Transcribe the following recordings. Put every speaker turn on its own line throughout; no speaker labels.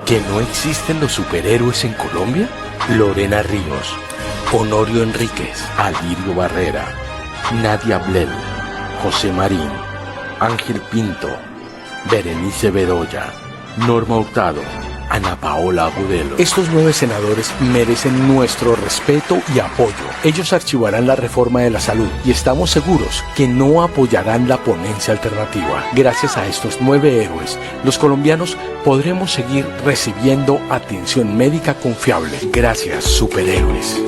¿Que no existen los superhéroes en Colombia? Lorena Ríos, Honorio Enríquez, Alirio Barrera, Nadia Blel, José Marín, Ángel Pinto, Berenice Bedoya, Norma Hurtado, Ana Paola Agudelo. Estos 9 senadores merecen nuestro respeto y apoyo. Ellos archivarán la reforma de la salud y estamos seguros que no apoyarán la ponencia alternativa. Gracias a estos 9 héroes, los colombianos podremos seguir recibiendo atención médica confiable. Gracias, superhéroes.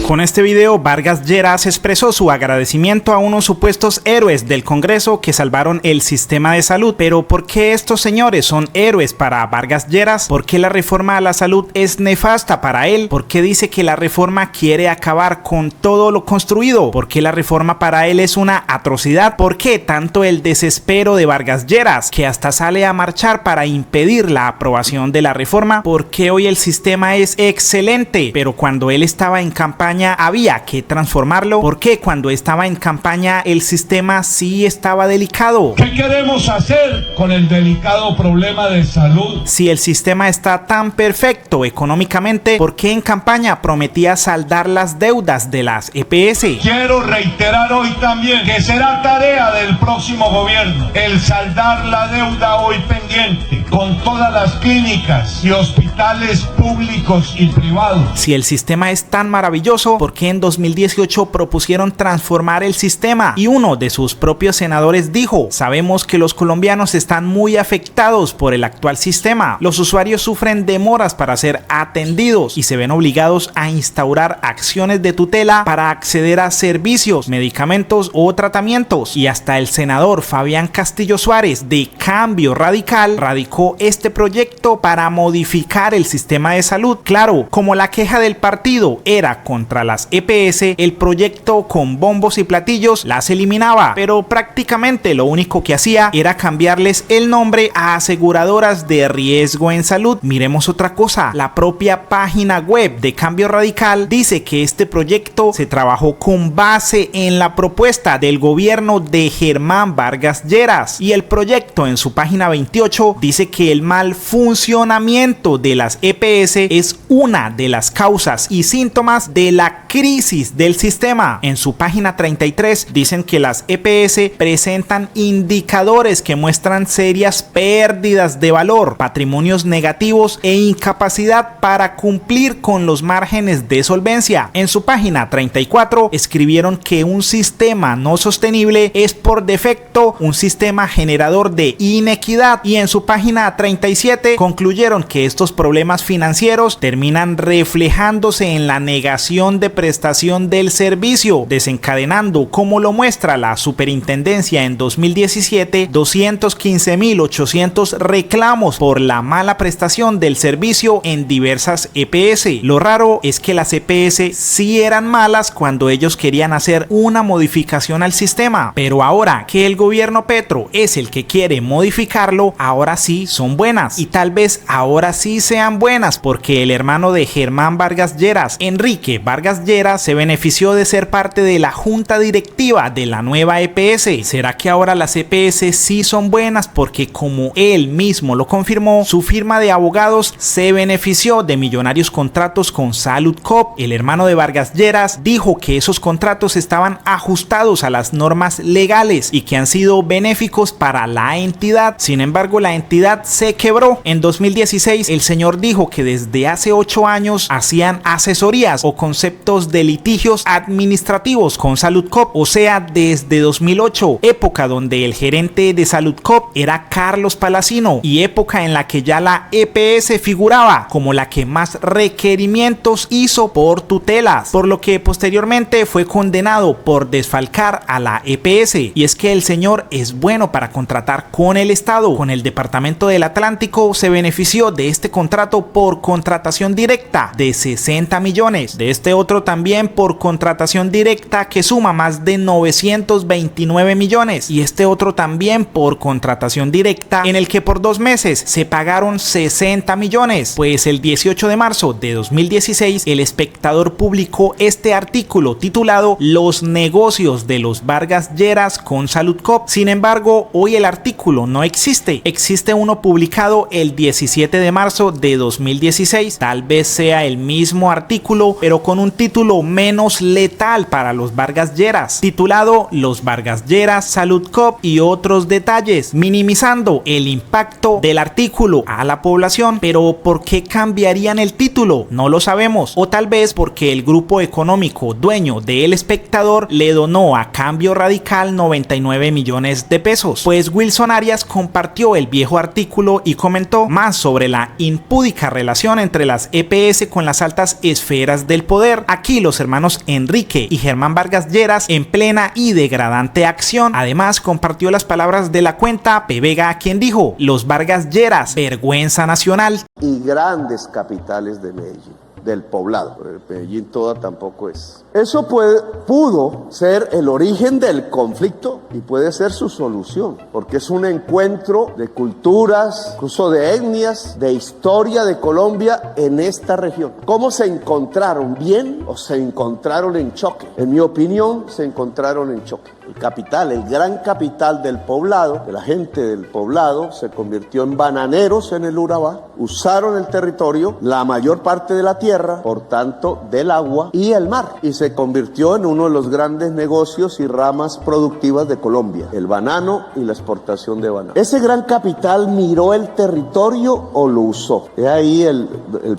Con este video, Vargas Lleras expresó su agradecimiento a unos supuestos héroes del Congreso que salvaron el sistema de salud. Pero ¿por qué estos señores son héroes para Vargas Lleras? ¿Por qué la reforma a la salud es nefasta para él? ¿Por qué dice que la reforma quiere acabar con todo lo construido? ¿Por qué la reforma para él es una atrocidad? ¿Por qué tanto el desespero de Vargas Lleras, que hasta sale a marchar para impedir la aprobación de la reforma? ¿Por qué hoy el sistema es excelente, pero cuando él estaba en campaña había que transformarlo? ¿Por qué cuando estaba en campaña el sistema sí estaba delicado?
¿Qué queremos hacer con el delicado problema de salud?
Si el sistema está tan perfecto económicamente, ¿por qué en campaña prometía saldar las deudas de las EPS?
Quiero reiterar hoy también que será tarea del próximo gobierno el saldar la deuda hoy pendiente con todas las clínicas y hospitales públicos y privados.
Si el sistema es tan maravilloso, ¿por qué en 2018 propusieron transformar el sistema? Y uno de sus propios senadores dijo: sabemos que los colombianos están muy afectados por el actual sistema. Los usuarios sufren demoras para ser atendidos y se ven obligados a instaurar acciones de tutela para acceder a servicios, medicamentos o tratamientos. Y hasta el senador Fabián Castillo Suárez, de Cambio Radical, radicó este proyecto para modificar el sistema de salud. Claro, como la queja del partido era contra las EPS, el proyecto con bombos y platillos las eliminaba, pero prácticamente lo único que hacía era cambiarles el nombre a aseguradoras de riesgo en salud. Miremos otra cosa: la propia página web de Cambio Radical dice que este proyecto se trabajó con base en la propuesta del gobierno de Germán Vargas Lleras, y el proyecto en su página 28 dice que el mal funcionamiento de las EPS es una de las causas y síntomas de la crisis del sistema. En su página 33 dicen que las EPS presentan indicadores que muestran serias pérdidas de valor, patrimonios negativos e incapacidad para cumplir con los márgenes de solvencia. En su página 34 escribieron que un sistema no sostenible es por defecto un sistema generador de inequidad, y en su página 37 concluyeron que estos problemas financieros terminan reflejándose en la negación de prestación del servicio, desencadenando, como lo muestra la superintendencia en 2017, 215.800 reclamos por la mala prestación del servicio en diversas EPS. Lo raro es que las EPS sí eran malas cuando ellos querían hacer una modificación al sistema, pero ahora que el gobierno Petro es el que quiere modificarlo, ahora sí son buenas, y tal vez ahora sí sean buenas porque el hermano de Germán Vargas Lleras, Enrique Vargas Lleras, se benefició de ser parte de la junta directiva de la nueva EPS. ¿Será que ahora las EPS sí son buenas porque, como él mismo lo confirmó, su firma de abogados se benefició de millonarios contratos con Saludcop? El hermano de Vargas Lleras dijo que esos contratos estaban ajustados a las normas legales y que han sido benéficos para la entidad. Sin embargo, la entidad se quebró. En 2016, el señor dijo que desde hace 8 años hacían asesorías o conceptos de litigios administrativos con Saludcop, o sea, desde 2008, época donde el gerente de Saludcop era Carlos Palacino y época en la que ya la EPS figuraba como la que más requerimientos hizo por tutelas, por lo que posteriormente fue condenado por desfalcar a la EPS. Y es que el señor es bueno para contratar con el Estado. Con el Departamento del Atlántico se benefició de este contrato contrato por contratación directa de 60 millones, de este otro también por contratación directa que suma más de 929 millones y este otro también por contratación directa en el que por 2 meses se pagaron 60 millones. Pues el 18 de marzo de 2016 El Espectador publicó este artículo titulado Los negocios de los Vargas Lleras con Saludcop. Sin embargo, hoy el artículo no existe. Existe uno publicado el 17 de marzo de 2016. Tal vez sea el mismo artículo, pero con un título menos letal para los Vargas Lleras, titulado Los Vargas Lleras, Saludcop y otros detalles, minimizando el impacto del artículo a la población. Pero ¿por qué cambiarían el título? No lo sabemos. O tal vez porque el grupo económico dueño de El Espectador le donó a cambio radical 99 millones de pesos. Pues Wilson Arias compartió el viejo artículo y comentó más sobre la impúdica relación entre las EPS con las altas esferas del poder. Aquí los hermanos Enrique y Germán Vargas Lleras en plena y degradante acción. Además compartió las palabras de la cuenta P. Vega, quien dijo: los Vargas Lleras, vergüenza nacional.
Y grandes capitales de Medellín, del poblado. Medellín toda tampoco es. Eso pudo ser el origen del conflicto y puede ser su solución, porque es un encuentro de culturas, incluso de etnias, de historia de Colombia en esta región. ¿Cómo se encontraron? ¿Bien o se encontraron en choque? En mi opinión, se encontraron en choque. El capital, el gran capital del poblado, de la gente del poblado, se convirtió en bananeros en el Urabá. Usaron el territorio, la mayor parte de la tierra, por tanto, del agua y el mar. Y se convirtió en uno de los grandes negocios y ramas productivas de Colombia, el banano y la exportación de banano. ¿Ese gran capital miró el territorio o lo usó? Es ahí el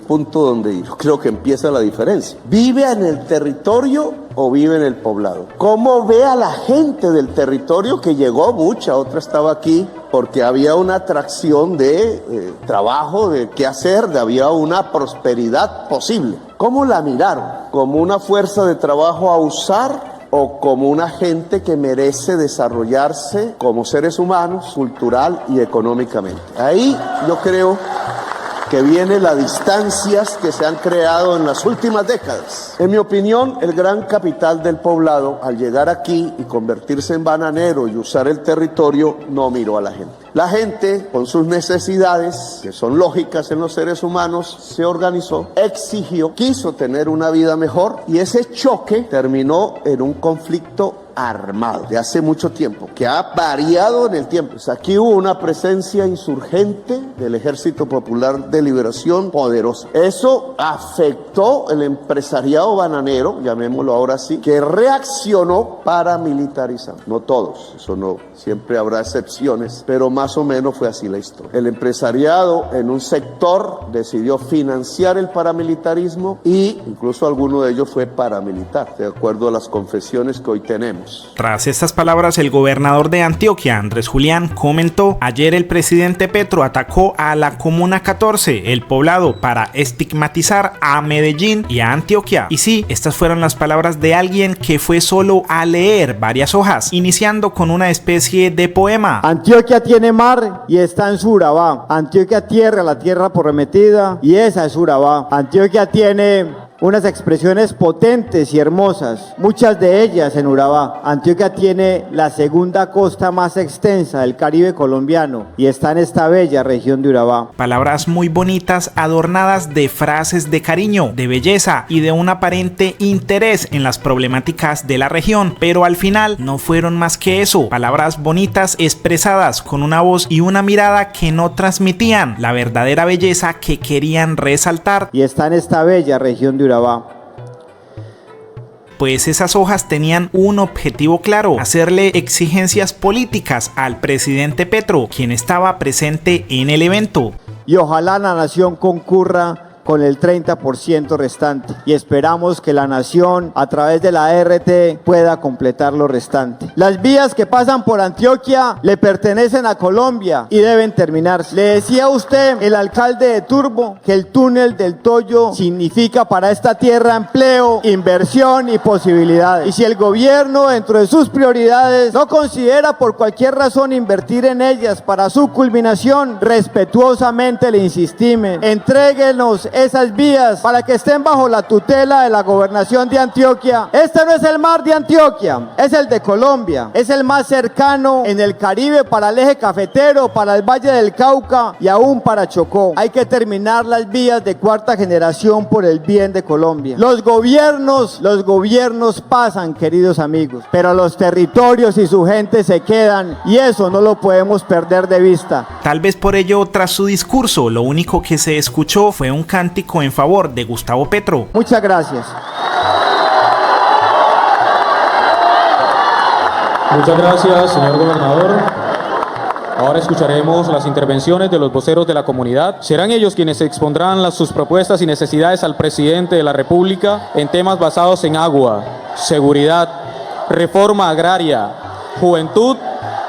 punto donde yo creo que empieza la diferencia. ¿Vive en el territorio o vive en el poblado? ¿Cómo ve a la gente del territorio que llegó mucha? Otra estaba aquí porque había una atracción de trabajo, de qué hacer, había una prosperidad posible. ¿Cómo la miraron? ¿Como una fuerza de trabajo a usar o como una gente que merece desarrollarse como seres humanos, cultural y económicamente? Ahí yo creo que vienen las distancias que se han creado en las últimas décadas. En mi opinión, el gran capital del poblado, al llegar aquí y convertirse en bananero y usar el territorio, no miró a la gente. La gente, con sus necesidades, que son lógicas en los seres humanos, se organizó, exigió, quiso tener una vida mejor y ese choque terminó en un conflicto armado de hace mucho tiempo, que ha variado en el tiempo. Pues aquí hubo una presencia insurgente del Ejército Popular de Liberación poderosa. Eso afectó el empresariado bananero, llamémoslo ahora así, que reaccionó paramilitarizando. No todos, eso no, siempre habrá excepciones, pero más o menos fue así la historia. El empresariado en un sector decidió financiar el paramilitarismo y incluso alguno de ellos fue paramilitar, de acuerdo a las confesiones que hoy tenemos.
Tras estas palabras, el gobernador de Antioquia, Andrés Julián, comentó: ayer el presidente Petro atacó a la Comuna 14, el poblado, para estigmatizar a Medellín y a Antioquia. Y sí, estas fueron las palabras de alguien que fue solo a leer varias hojas, iniciando con una especie de poema.
Antioquia tiene mar y está en su Urabá. Antioquia tierra, la tierra prometida, y esa es Urabá. Antioquia tiene unas expresiones potentes y hermosas, muchas de ellas en Urabá. Antioquia tiene la segunda costa más extensa del Caribe colombiano y está en esta bella región de Urabá.
Palabras muy bonitas, adornadas de frases de cariño, de belleza y de un aparente interés en las problemáticas de la región, pero al final no fueron más que eso, palabras bonitas expresadas con una voz y una mirada que no transmitían la verdadera belleza que querían resaltar.
Y está en esta bella región de Urabá.
Pues esas hojas tenían un objetivo claro: hacerle exigencias políticas al presidente Petro, quien estaba presente en el evento.
Y ojalá la nación concurra con el 30% restante. Y esperamos que la nación, a través de la RT, pueda completar lo restante. Las vías que pasan por Antioquia le pertenecen a Colombia y deben terminarse. Le decía a usted, el alcalde de Turbo, que el túnel del Toyo significa para esta tierra empleo, inversión y posibilidades. Y si el gobierno, dentro de sus prioridades, no considera por cualquier razón invertir en ellas para su culminación, respetuosamente le insistimos, entréguenos esas vías para que estén bajo la tutela de la gobernación de Antioquia. Este no es el mar de Antioquia, es el de Colombia, es el más cercano en el Caribe para el eje cafetero, para el Valle del Cauca y aún para Chocó. Hay que terminar las vías de cuarta generación por el bien de Colombia. Los gobiernos pasan, queridos amigos, pero los territorios y su gente se quedan y eso no lo podemos perder de vista.
Tal vez por ello, tras su discurso, lo único que se escuchó fue un cántico en favor de Gustavo Petro.
Muchas gracias.
Muchas gracias, señor gobernador. Ahora escucharemos las intervenciones de los voceros de la comunidad. Serán ellos quienes expondrán sus propuestas y necesidades al presidente de la República en temas basados en agua, seguridad, reforma agraria, juventud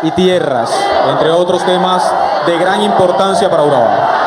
y tierras, entre otros temas de gran importancia para Urabá.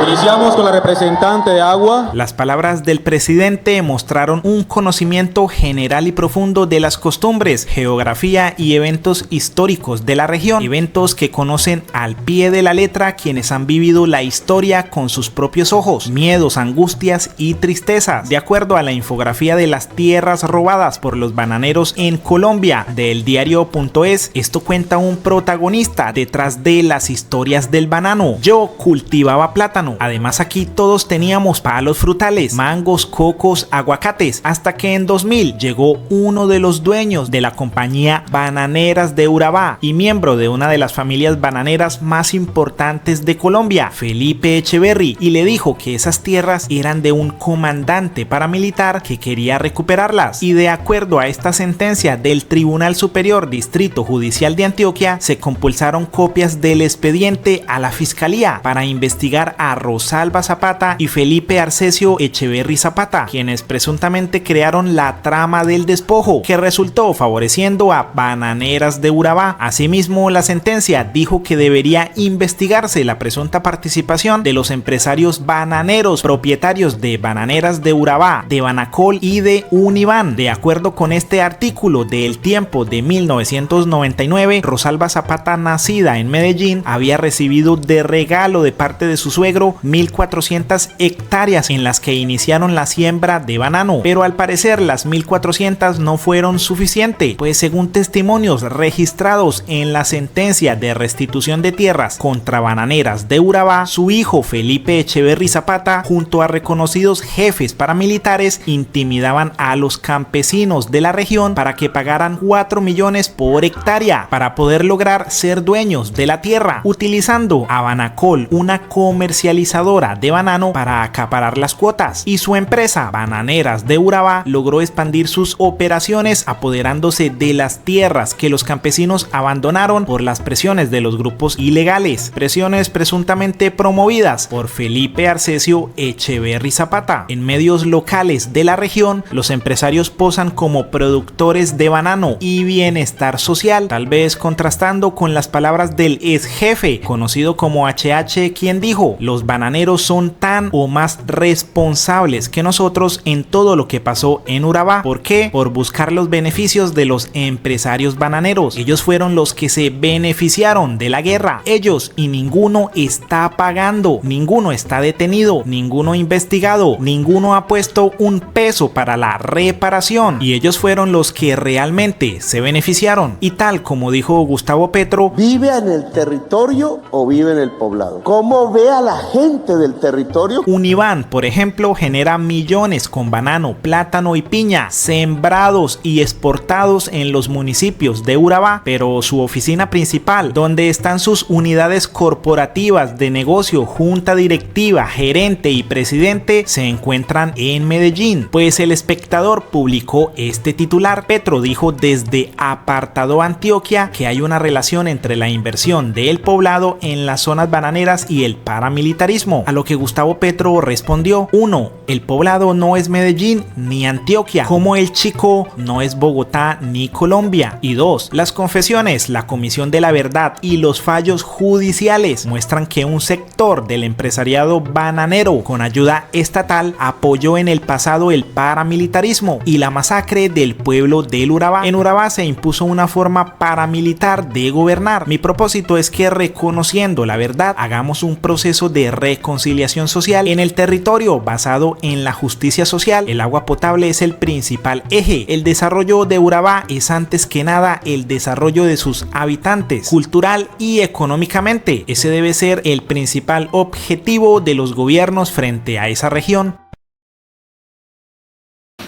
Iniciamos con la representante de Agua.
Las palabras del presidente mostraron un conocimiento general y profundo de las costumbres, geografía y eventos históricos de la región, eventos que conocen al pie de la letra quienes han vivido la historia con sus propios ojos, miedos, angustias y tristezas. De acuerdo a la infografía de las tierras robadas por los bananeros en Colombia del diario.es, esto cuenta un protagonista detrás de las historias del banano. Yo cultivaba plátano. Además, aquí todos teníamos palos frutales, mangos, cocos, aguacates, hasta que en 2000 llegó uno de los dueños de la compañía Bananeras de Urabá y miembro de una de las familias bananeras más importantes de Colombia, Felipe Echeverry, y le dijo que esas tierras eran de un comandante paramilitar que quería recuperarlas. Y de acuerdo a esta sentencia del Tribunal Superior Distrito Judicial de Antioquia, se compulsaron copias del expediente a la Fiscalía para investigar a Rosalba Zapata y Felipe Arcesio Echeverry Zapata, quienes presuntamente crearon la trama del despojo que resultó favoreciendo a Bananeras de Urabá. Asimismo, la sentencia dijo que debería investigarse la presunta participación de los empresarios bananeros propietarios de Bananeras de Urabá, de Banacol y de Univan. De acuerdo con este artículo de El Tiempo de 1999, Rosalba Zapata, nacida en Medellín, había recibido de regalo de parte de su suegro 1.400 hectáreas en las que iniciaron la siembra de banano, pero al parecer las 1.400 no fueron suficientes, pues según testimonios registrados en la sentencia de restitución de tierras contra Bananeras de Urabá, su hijo Felipe Echeverry Zapata, junto a reconocidos jefes paramilitares, intimidaban a los campesinos de la región para que pagaran 4 millones por hectárea para poder lograr ser dueños de la tierra, utilizando a Banacol, una comercializadora de banano, para acaparar las cuotas, y su empresa Bananeras de Urabá logró expandir sus operaciones apoderándose de las tierras que los campesinos abandonaron por las presiones de los grupos ilegales, presiones presuntamente promovidas por Felipe Arcesio Echeverry Zapata. En medios locales de la región, los empresarios posan como productores de banano y bienestar social, tal vez contrastando con las palabras del ex jefe conocido como HH, quien dijo: los bananeros son tan o más responsables que nosotros en todo lo que pasó en Urabá. ¿Por qué? Por buscar los beneficios de los empresarios bananeros. Ellos fueron los que se beneficiaron de la guerra. Ellos, y ninguno está pagando, ninguno está detenido, ninguno investigado, ninguno ha puesto un peso para la reparación. Y ellos fueron los que realmente se beneficiaron. Y tal como dijo Gustavo Petro:
¿vive en el territorio o vive en el poblado? ¿Cómo ve a la gente gente del territorio.
Univan, por ejemplo, genera millones con banano, plátano y piña, sembrados y exportados en los municipios de Urabá, pero su oficina principal, donde están sus unidades corporativas de negocio, junta directiva, gerente y presidente, se encuentran en Medellín. Pues El Espectador publicó este titular. Petro dijo desde Apartado Antioquia que hay una relación entre la inversión del Poblado en las zonas bananeras y el paramilitarismo, a lo que Gustavo Petro respondió: 1. El Poblado no es Medellín ni Antioquia, como el Chicó no es Bogotá ni Colombia. Y 2. Las confesiones, la Comisión de la Verdad y los fallos judiciales muestran que un sector del empresariado bananero con ayuda estatal apoyó en el pasado el paramilitarismo y la masacre del pueblo del Urabá. En Urabá se impuso una forma paramilitar de gobernar. Mi propósito es que, reconociendo la verdad, hagamos un proceso de reconciliación social en el territorio basado en la justicia social. El agua potable es el principal eje. El desarrollo de Urabá es antes que nada el desarrollo de sus habitantes, cultural y económicamente. Ese debe ser el principal objetivo de los gobiernos frente a esa región.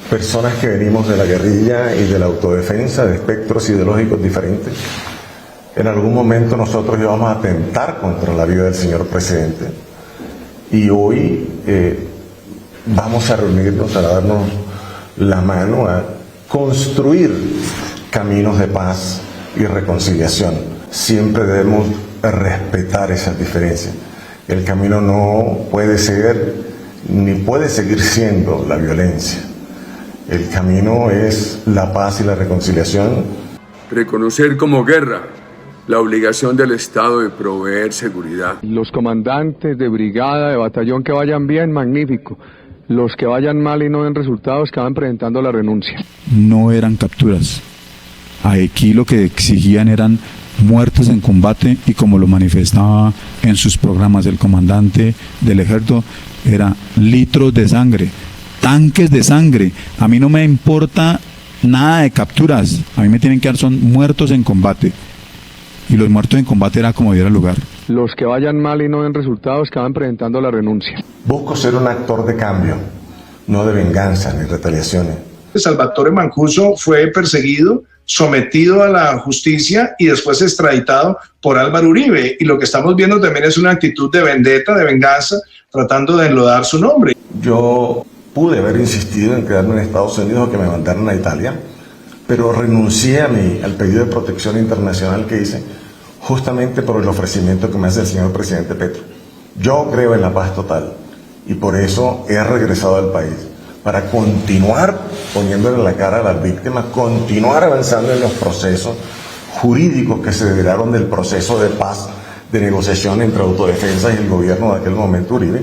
Personas que venimos de la guerrilla y de la autodefensa, de espectros ideológicos diferentes, en algún momento nosotros íbamos a atentar contra la vida del señor presidente, y hoy vamos a reunirnos, a darnos la mano, a construir caminos de paz y reconciliación. Siempre debemos respetar esas diferencias. El camino no puede ser ni puede seguir siendo la violencia. El camino es la paz y la reconciliación.
Reconocer como guerra la obligación del Estado de proveer seguridad.
Los comandantes de brigada, de batallón que vayan bien, magnífico. Los que vayan mal y no den resultados, que van presentando la renuncia.
No eran capturas. Aquí lo que exigían eran muertes en combate, y como lo manifestaba en sus programas el comandante del ejército, era litros de sangre, tanques de sangre. A mí no me importa nada de capturas, a mí me tienen que dar son muertos en combate, y los muertos en combate era como diera lugar.
Los que vayan mal y no den resultados, que van presentando la renuncia.
Busco ser un actor de cambio, no de venganza ni retaliaciones.
Salvatore Mancuso fue perseguido, sometido a la justicia y después extraditado por Álvaro Uribe, y lo que estamos viendo también es una actitud de vendetta, de venganza, tratando de enlodar su nombre.
Yo pude haber insistido en quedarme en Estados Unidos o que me mandaran a Italia, pero renuncié al pedido de protección internacional que hice justamente por el ofrecimiento que me hace el señor presidente Petro. Yo creo en la paz total y por eso he regresado al país, para continuar poniéndole la cara a las víctimas, continuar avanzando en los procesos jurídicos que se derivaron del proceso de paz, de negociación entre autodefensa y el gobierno de aquel momento Uribe.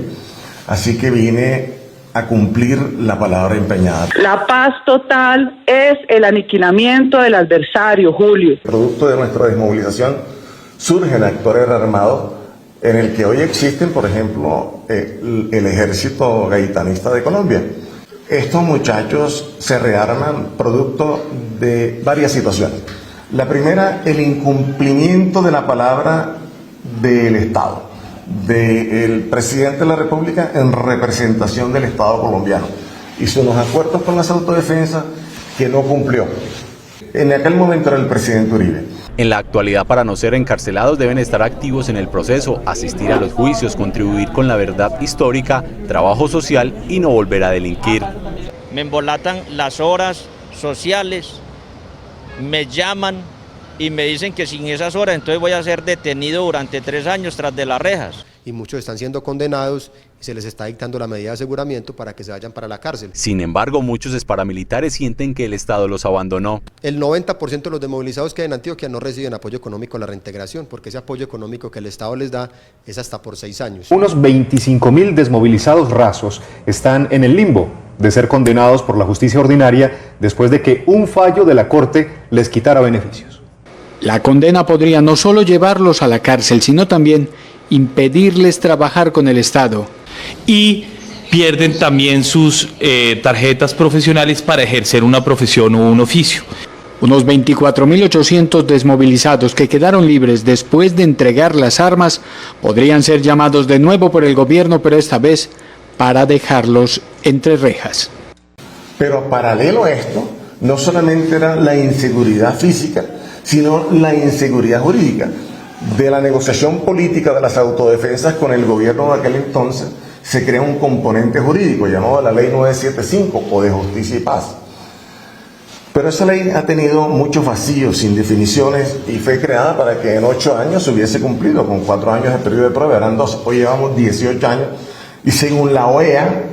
Así que vine a cumplir la palabra empeñada.
La paz total es el aniquilamiento del adversario, Julio.
Producto de nuestra desmovilización surgen actores armados en el que hoy existen, por ejemplo, el ejército gaitanista de Colombia. Estos muchachos se rearman producto de varias situaciones. La primera, el incumplimiento de la palabra del Estado, del presidente de la República en representación del Estado colombiano. Hizo unos acuerdos con las autodefensas que no cumplió. En aquel momento era el presidente Uribe.
En la actualidad, para no ser encarcelados, deben estar activos en el proceso, asistir a los juicios, contribuir con la verdad histórica, trabajo social y no volver a delinquir.
Me embolatan las horas sociales, me llaman y me dicen que sin esas horas entonces voy a ser detenido durante 3 años tras de las rejas.
Y muchos están siendo condenados y se les está dictando la medida de aseguramiento para que se vayan para la cárcel.
Sin embargo, muchos exparamilitares sienten que el Estado los abandonó.
El 90% de los desmovilizados que hay en Antioquia no reciben apoyo económico a la reintegración, porque ese apoyo económico que el Estado les da es hasta por 6 años.
Unos 25.000 desmovilizados rasos están en el limbo de ser condenados por la justicia ordinaria después de que un fallo de la Corte les quitara beneficios.
La condena podría no solo llevarlos a la cárcel, sino también impedirles trabajar con el Estado.
Y pierden también sus tarjetas profesionales para ejercer una profesión o un oficio.
Unos 24.800 desmovilizados que quedaron libres después de entregar las armas podrían ser llamados de nuevo por el gobierno, pero esta vez para dejarlos entre rejas.
Pero paralelo a esto, no solamente era la inseguridad física, sino la inseguridad jurídica. De la negociación política de las autodefensas con el gobierno de aquel entonces, se crea un componente jurídico llamado la Ley 975 o de Justicia y Paz. Pero esa ley ha tenido muchos vacíos, sin definiciones, y fue creada para que en 8 años se hubiese cumplido, con 4 años de periodo de prueba, eran 12, hoy llevamos 18 años, y según la OEA,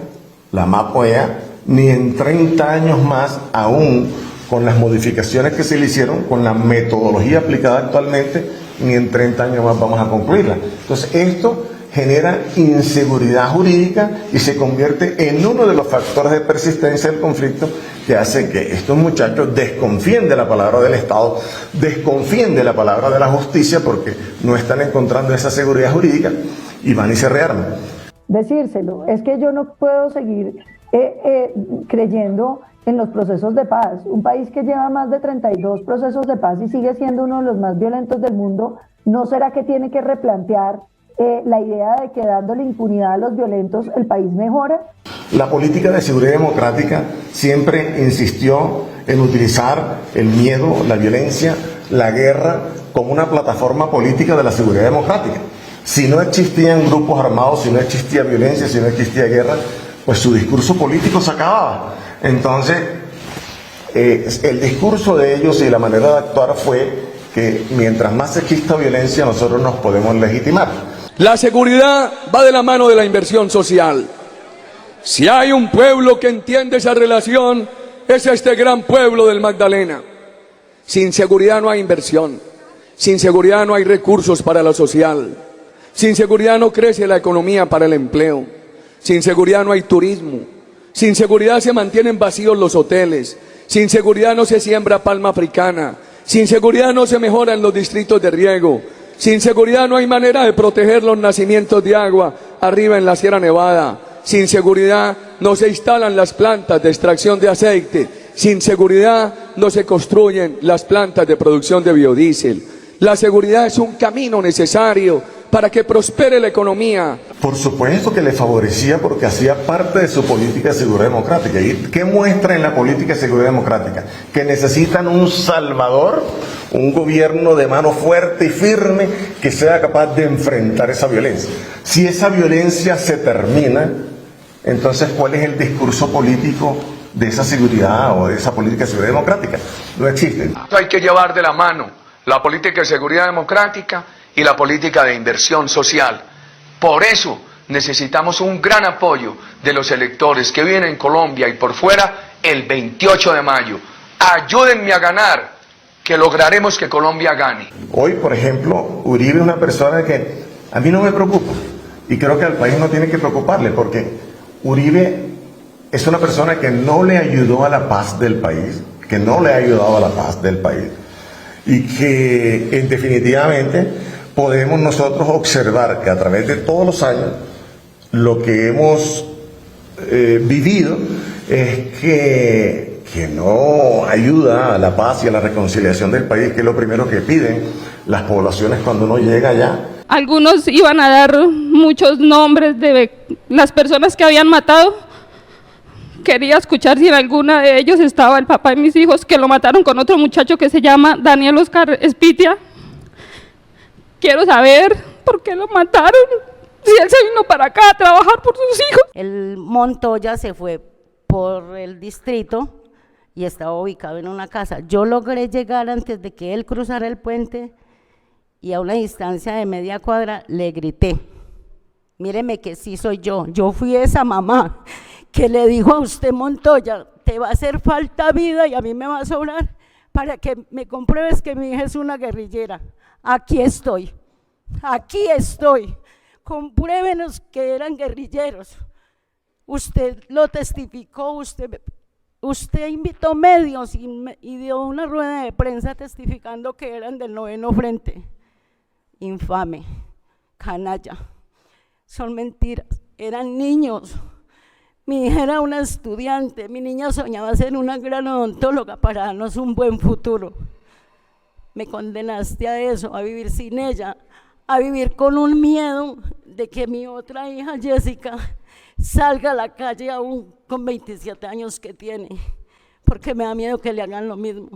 la MAP OEA, ni en 30 años más, aún con las modificaciones que se le hicieron, con la metodología aplicada actualmente, ni en 30 años más vamos a concluirla. Entonces esto genera inseguridad jurídica y se convierte en uno de los factores de persistencia del conflicto que hace que estos muchachos desconfíen de la palabra del Estado, desconfíen de la palabra de la justicia porque no están encontrando esa seguridad jurídica y van y se rearman.
Decírselo, es que yo no puedo seguir creyendo en los procesos de paz. Un país que lleva más de 32 procesos de paz y sigue siendo uno de los más violentos del mundo, ¿no será que tiene que replantear la idea de que dándole impunidad a los violentos el país mejora?
La política de seguridad democrática siempre insistió en utilizar el miedo, la violencia, la guerra como una plataforma política de la seguridad democrática. Si no existían grupos armados, si no existía violencia, si no existía guerra, pues su discurso político se acababa. Entonces, el discurso de ellos y la manera de actuar fue que mientras más exista violencia, nosotros nos podemos legitimar.
La seguridad va de la mano de la inversión social. Si hay un pueblo que entiende esa relación, es este gran pueblo del Magdalena. Sin seguridad no hay inversión, sin seguridad no hay recursos para lo social, sin seguridad no crece la economía para el empleo, sin seguridad no hay turismo, sin seguridad se mantienen vacíos los hoteles, sin seguridad no se siembra palma africana, sin seguridad no se mejoran los distritos de riego, sin seguridad no hay manera de proteger los nacimientos de agua arriba en la Sierra Nevada, sin seguridad no se instalan las plantas de extracción de aceite, sin seguridad no se construyen las plantas de producción de biodiesel. La seguridad es un camino necesario para que prospere la economía.
Por supuesto que le favorecía porque hacía parte de su política de seguridad democrática. ¿Y qué muestra en la política de seguridad democrática? Que necesitan un salvador, un gobierno de mano fuerte y firme que sea capaz de enfrentar esa violencia. Si esa violencia se termina, entonces ¿cuál es el discurso político de esa seguridad o de esa política de seguridad democrática? No existe.
Hay que llevar de la mano la política de seguridad democrática y la política de inversión social. Por eso necesitamos un gran apoyo de los electores que viven en Colombia y por fuera el 28 de mayo. Ayúdenme a ganar, que lograremos que Colombia gane.
Hoy, por ejemplo, Uribe es una persona que a mí no me preocupa y creo que al país no tiene que preocuparle porque Uribe es una persona que no le ayudó a la paz del país, que no le ha ayudado a la paz del país y que definitivamente podemos nosotros observar que a través de todos los años lo que hemos vivido es que no ayuda a la paz y a la reconciliación del país, que es lo primero que piden las poblaciones cuando uno llega allá.
Algunos iban a dar muchos nombres de las personas que habían matado. Quería escuchar si en alguna de ellos estaba el papá de mis hijos, que lo mataron con otro muchacho que se llama Daniel Oscar Espitia. Quiero saber por qué lo mataron, si él se vino para acá a trabajar por sus hijos.
El Montoya se fue por el distrito y estaba ubicado en una casa. Yo logré llegar antes de que él cruzara el puente y a una distancia de media cuadra le grité: míreme que sí soy yo fui esa mamá que le dijo a usted, Montoya, te va a hacer falta vida y a mí me va a sobrar para que me compruebes que mi hija es una guerrillera. Aquí estoy, compruébenos que eran guerrilleros. Usted lo testificó, usted invitó medios y dio una rueda de prensa testificando que eran del 9º Frente. Infame, canalla, son mentiras, eran niños. Mi hija era una estudiante, mi niña soñaba ser una gran odontóloga para darnos un buen futuro. Me condenaste a eso, a vivir sin ella, a vivir con un miedo de que mi otra hija, Jessica, salga a la calle aún con 27 años que tiene, porque me da miedo que le hagan lo mismo,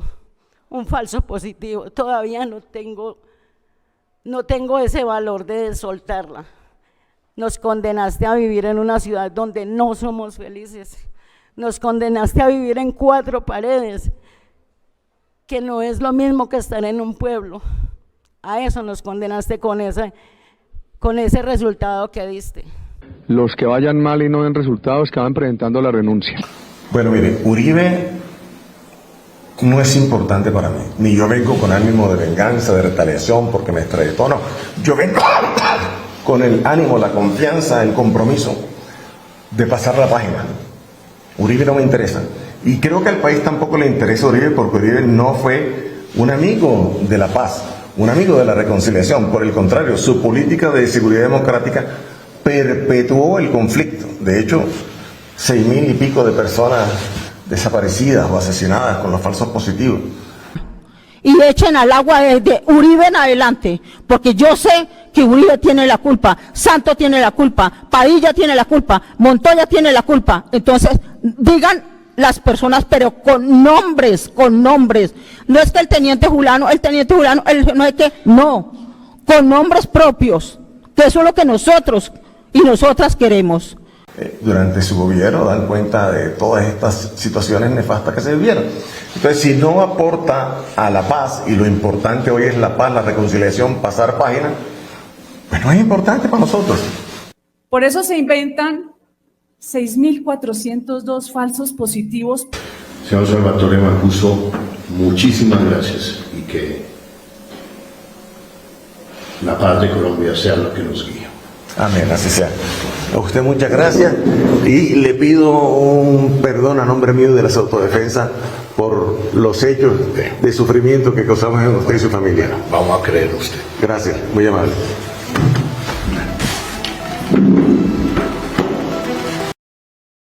un falso positivo. Todavía no tengo ese valor de soltarla. Nos condenaste a vivir en una ciudad donde no somos felices, nos condenaste a vivir en 4 paredes, que no es lo mismo que estar en un pueblo. A eso nos condenaste con ese resultado que diste.
Los que vayan mal y no den resultados que van presentando la renuncia.
Bueno, mire, Uribe no es importante para mí, ni yo vengo con ánimo de venganza, de retaliación porque me extraditó, no. Yo vengo con el ánimo, la confianza, el compromiso de pasar la página. Uribe no me interesa. Y creo que al país tampoco le interesa Uribe, porque Uribe no fue un amigo de la paz, un amigo de la reconciliación. Por el contrario, su política de seguridad democrática perpetuó el conflicto. De hecho, 6.000 y pico de personas desaparecidas o asesinadas con los falsos positivos.
Y echen al agua de Uribe en adelante, porque yo sé que Uribe tiene la culpa, Santos tiene la culpa, Padilla tiene la culpa, Montoya tiene la culpa. Entonces, digan las personas, pero con nombres. No es que el teniente Julano, no es que, no, con nombres propios, que eso es lo que nosotros y nosotras queremos.
Durante su gobierno dan cuenta de todas estas situaciones nefastas que se vivieron. Entonces, si no aporta a la paz, y lo importante hoy es la paz, la reconciliación, pasar página, pues no es importante para nosotros.
Por eso se inventan 6.402 falsos positivos.
Señor Salvatore Mancuso, muchísimas gracias y que la paz de Colombia sea lo que nos guíe.
Amén, así sea. A usted muchas gracias y le pido un perdón a nombre mío de las autodefensas por los hechos de sufrimiento que causamos en usted y su familia.
Vamos a creer usted.
Gracias, muy amable.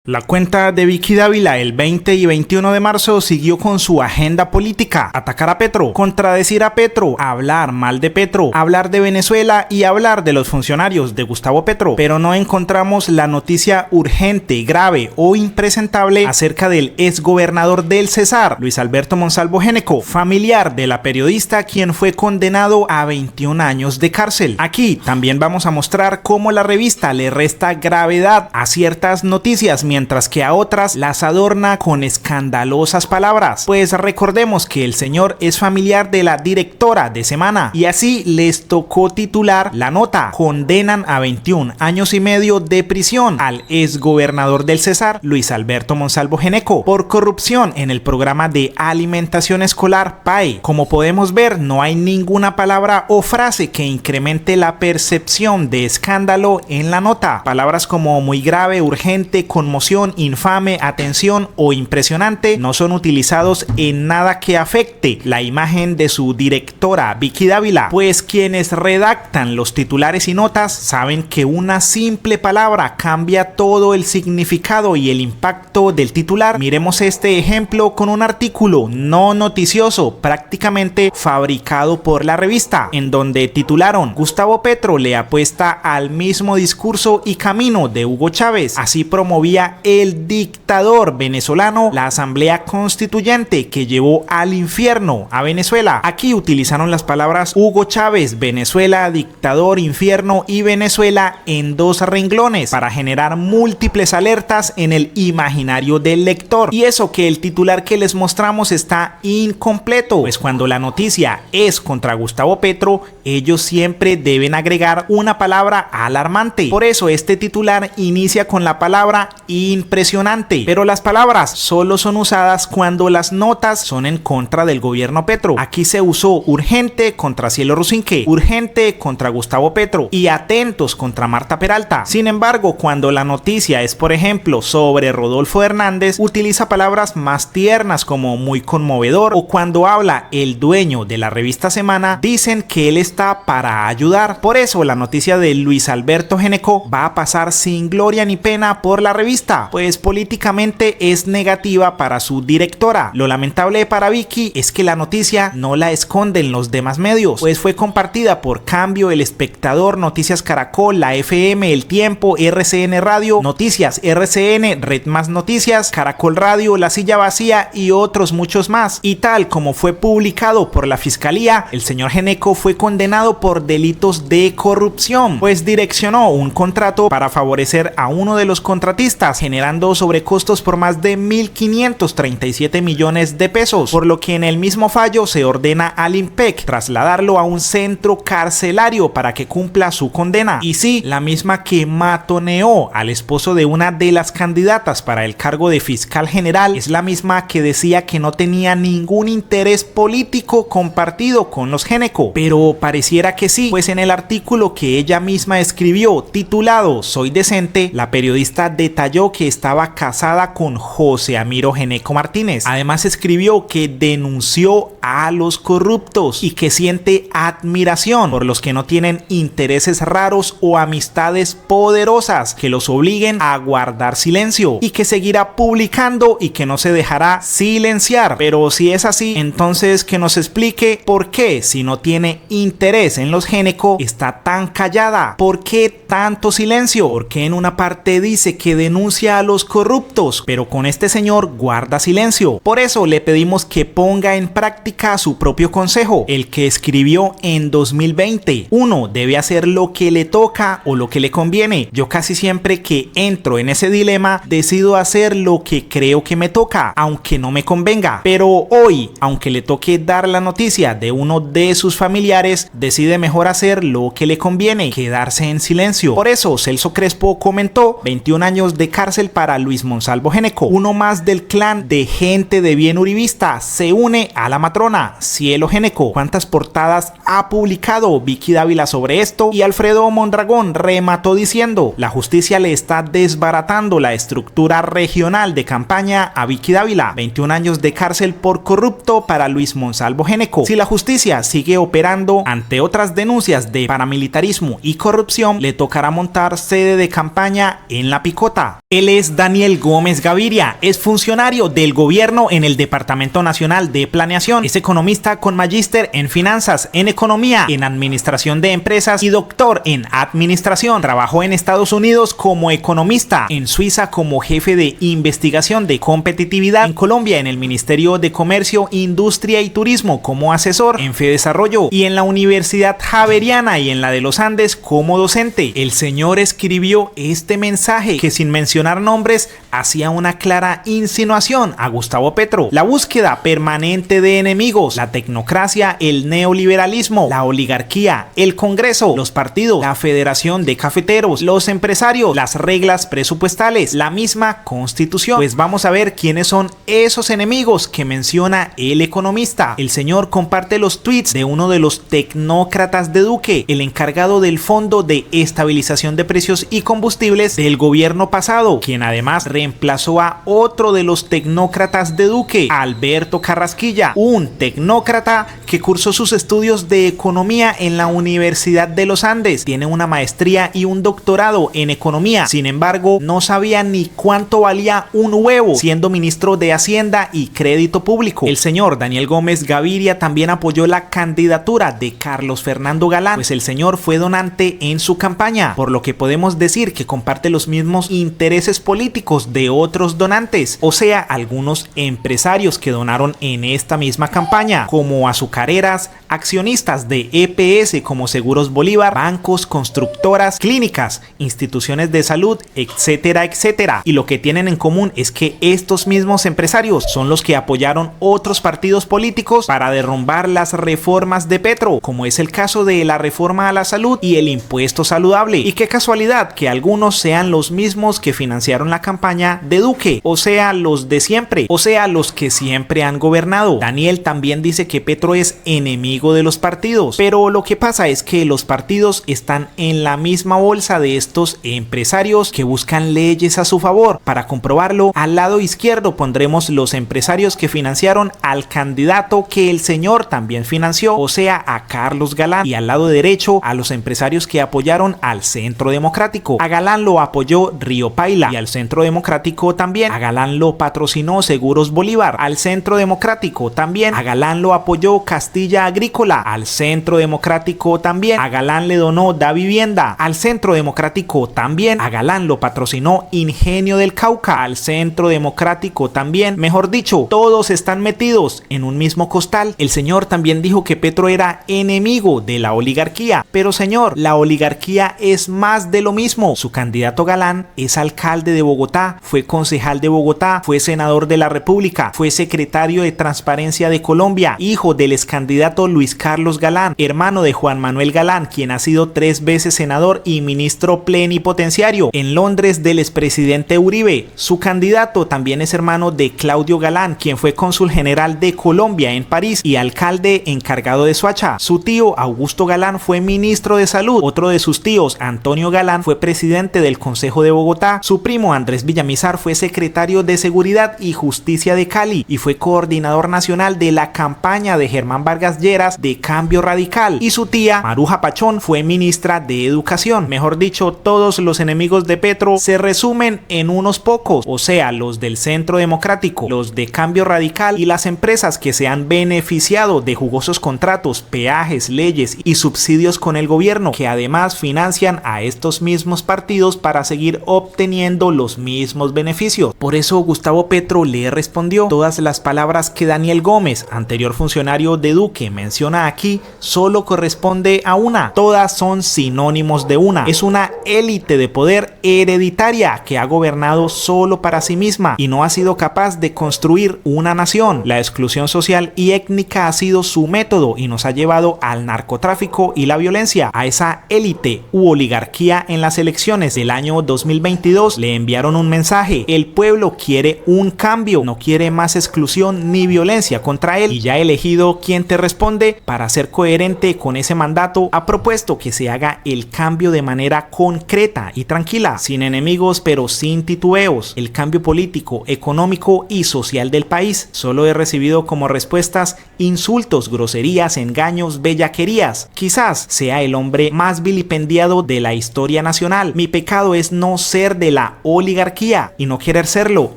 La cuenta de Vicky Dávila el 20 y 21 de marzo siguió con su agenda política: atacar a Petro, contradecir a Petro, hablar mal de Petro, hablar de Venezuela y hablar de los funcionarios de Gustavo Petro. Pero no encontramos la noticia urgente, grave o impresentable acerca del exgobernador del Cesar, Luis Alberto Monsalvo Géneco, familiar de la periodista quien fue condenado a 21 años de cárcel. Aquí también vamos a mostrar cómo la revista le resta gravedad a ciertas noticias, mientras que a otras las adorna con escandalosas palabras. Pues recordemos que el señor es familiar de la directora de Semana y así les tocó titular la nota: condenan a 21 años y medio de prisión al exgobernador del Cesar, Luis Alberto Monsalvo Géneco, por corrupción en el programa de alimentación escolar PAE. Como podemos ver, no hay ninguna palabra o frase que incremente la percepción de escándalo en la nota. Palabras como muy grave, urgente, conmoción, infame, atención o impresionante no son utilizados en nada que afecte la imagen de su directora Vicky Dávila, pues quienes redactan los titulares y notas saben que una simple palabra cambia todo el significado y el impacto del titular. Miremos este ejemplo con un artículo no noticioso, prácticamente fabricado por la revista, en donde titularon: Gustavo Petro le apuesta al mismo discurso y camino de Hugo Chávez, así promovía el dictador venezolano la asamblea constituyente que llevó al infierno a Venezuela. Aquí utilizaron las palabras Hugo Chávez, Venezuela, dictador, infierno y Venezuela en 2 renglones para generar múltiples alertas en el imaginario del lector. Y eso que el titular que les mostramos está incompleto, pues cuando la noticia es contra Gustavo Petro, ellos siempre deben agregar una palabra alarmante. Por eso este titular inicia con la palabra impresionante, pero las palabras solo son usadas cuando las notas son en contra del gobierno Petro. Aquí se usó urgente contra Cielo Rusinque, urgente contra Gustavo Petro y atentos contra Marta Peralta. Sin embargo, cuando la noticia es, por ejemplo, sobre Rodolfo Hernández, utiliza palabras más tiernas como muy conmovedor, o cuando habla el dueño de la revista Semana, dicen que él está para ayudar. Por eso la noticia de Luis Alberto Géneco va a pasar sin gloria ni pena por la revista, periodista, pues políticamente es negativa para su directora. Lo lamentable para Vicky es que la noticia no la esconden los demás medios, pues fue compartida por Cambio, El Espectador, Noticias Caracol, La FM, El Tiempo, RCN Radio, Noticias, RCN, Red Más Noticias, Caracol Radio, La Silla Vacía y otros muchos más. Y tal como fue publicado por la Fiscalía, el señor Geneco fue condenado por delitos de corrupción, pues direccionó un contrato para favorecer a uno de los contratistas, generando sobrecostos por más de 1.537 millones de pesos, por lo que en el mismo fallo se ordena al IMPEC trasladarlo a un centro carcelario para que cumpla su condena. Y sí, la misma que matoneó al esposo de una de las candidatas para el cargo de fiscal general es la misma que decía que no tenía ningún interés político compartido con los Geneco, pero pareciera que sí, pues en el artículo que ella misma escribió titulado Soy decente, la periodista detalló que estaba casada con José Amiro Geneco Martínez. Además escribió que denunció a los corruptos y que siente admiración por los que no tienen intereses raros o amistades poderosas que los obliguen a guardar silencio, y que seguirá publicando y que no se dejará silenciar. Pero si es así, entonces que nos explique por qué, si no tiene interés en los Geneco, está tan callada. ¿Por qué tanto silencio? ¿Por qué en una parte dice que denuncia a los corruptos, pero con este señor guarda silencio? Por eso le pedimos que ponga en práctica su propio consejo, el que escribió en 2020. Uno debe hacer lo que le toca o lo que le conviene. Yo casi siempre que entro en ese dilema decido hacer lo que creo que me toca, aunque no me convenga. Pero hoy, aunque le toque dar la noticia de uno de sus familiares, decide mejor hacer lo que le conviene, quedarse en silencio. Por eso Celso Crespo comentó: 21 años de cárcel para Luis Monsalvo Geneco, uno más del clan de gente de bien uribista, se une a la matrona Cielo Geneco. ¿Cuántas portadas ha publicado Vicky Dávila sobre esto? Y Alfredo Mondragón remató diciendo: la justicia le está desbaratando la estructura regional de campaña a Vicky Dávila. 21 años de cárcel por corrupto para Luis Monsalvo Geneco. Si la justicia sigue operando ante otras denuncias de paramilitarismo y corrupción, le tocará montar sede de campaña en La Picota. Él es Daniel Gómez Gaviria, es funcionario del gobierno en el Departamento Nacional de Planeación, es economista con magíster en finanzas, en economía, en administración de empresas y doctor en administración. Trabajó en Estados Unidos como economista, en Suiza como jefe de investigación de competitividad, en Colombia en el Ministerio de Comercio, Industria y Turismo como asesor, en Fedesarrollo y en la Universidad Javeriana y en la de los Andes como docente. El señor escribió este mensaje que, sin mencionar nombres, hacía una clara insinuación a Gustavo Petro: la búsqueda permanente de enemigos, la tecnocracia, el neoliberalismo, la oligarquía, el Congreso, los partidos, la Federación de Cafeteros, los empresarios, las reglas presupuestales, la misma Constitución. Pues vamos a ver quiénes son esos enemigos que menciona el economista. El señor comparte los tweets de uno de los tecnócratas de Duque, el encargado del Fondo de Estabilización de Precios y Combustibles del gobierno pasado, quien además reemplazó a otro de los tecnócratas de Duque, Alberto Carrasquilla, un tecnócrata que cursó sus estudios de economía en la Universidad de los Andes, tiene una maestría y un doctorado en economía. Sin embargo, no sabía ni cuánto valía un huevo, siendo ministro de Hacienda y Crédito Público. El señor Daniel Gómez Gaviria también apoyó la candidatura de Carlos Fernando Galán, pues el señor fue donante en su campaña, por lo que podemos decir que comparte los mismos intereses políticos de otros donantes, o sea, algunos empresarios que donaron en esta misma campaña, como azucareras, accionistas de EPS como Seguros Bolívar, bancos, constructoras, clínicas, instituciones de salud, etcétera, etcétera. Y lo que tienen en común es que estos mismos empresarios son los que apoyaron otros partidos políticos para derrumbar las reformas de Petro, como es el caso de la reforma a la salud y el impuesto saludable. Y qué casualidad que algunos sean los mismos que financiaron la campaña de Duque, o sea, los de siempre, o sea, los que siempre han gobernado. Daniel también dice que Petro es enemigo de los partidos, pero lo que pasa es que los partidos están en la misma bolsa de estos empresarios que buscan leyes a su favor. Para comprobarlo, al lado izquierdo pondremos los empresarios que financiaron al candidato que el señor también financió, o sea, a Carlos Galán, y al lado derecho a los empresarios que apoyaron al Centro Democrático. A Galán lo apoyó Río Paila y al Centro Democrático Democrático también. A Galán lo patrocinó Seguros Bolívar. Al Centro Democrático también. A Galán lo apoyó Castilla Agrícola. Al Centro Democrático también. A Galán le donó Da Vivienda. Al Centro Democrático también. A Galán lo patrocinó Ingenio del Cauca. Al Centro Democrático también. Mejor dicho, todos están metidos en un mismo costal. El señor también dijo que Petro era enemigo de la oligarquía. Pero señor, la oligarquía es más de lo mismo. Su candidato Galán es alcalde de Bogotá, fue concejal de Bogotá, fue senador de la República, fue secretario de Transparencia de Colombia, hijo del excandidato Luis Carlos Galán, hermano de Juan Manuel Galán, quien ha sido 3 veces senador y ministro plenipotenciario en Londres del expresidente Uribe. Su candidato también es hermano de Claudio Galán, quien fue cónsul general de Colombia en París y alcalde encargado de Soacha. Su tío Augusto Galán fue ministro de Salud. Otro de sus tíos, Antonio Galán, fue presidente del Consejo de Bogotá. Su primo Andrés Villamizar fue secretario de Seguridad y Justicia de Cali y fue coordinador nacional de la campaña de Germán Vargas Lleras de Cambio Radical. Y su tía Maruja Pachón fue ministra de Educación. Mejor dicho, todos los enemigos de Petro se resumen en unos pocos, o sea, los del Centro Democrático, los de Cambio Radical y las empresas que se han beneficiado de jugosos contratos, peajes, leyes y subsidios con el gobierno, que además financian a estos mismos partidos para seguir obteniendo los mismos beneficios. Por eso Gustavo Petro le respondió: todas las palabras que Daniel Gómez, anterior funcionario de Duque, menciona aquí solo corresponde a una. Todas son sinónimos de una. Es una élite de poder hereditaria que ha gobernado solo para sí misma y no ha sido capaz de construir una nación. La exclusión social y étnica ha sido su método y nos ha llevado al narcotráfico y la violencia. A esa élite u oligarquía en las elecciones del año 2022 le enviaron un mensaje: el pueblo quiere un cambio, no quiere más exclusión ni violencia contra él. Y ya elegido quien te responde, para ser coherente con ese mandato, ha propuesto que se haga el cambio de manera concreta y tranquila, sin enemigos pero sin titubeos, el cambio político, económico y social del país. Solo he recibido como respuestas insultos, groserías, engaños, bellaquerías. Quizás sea el hombre más vilipendiado de la historia nacional. Mi pecado es no ser de la oligarquía y no querer serlo,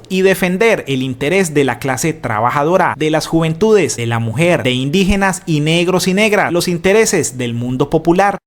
y defender el interés de la clase trabajadora, de las juventudes, de la mujer, de indígenas y negros y negras, los intereses del mundo popular.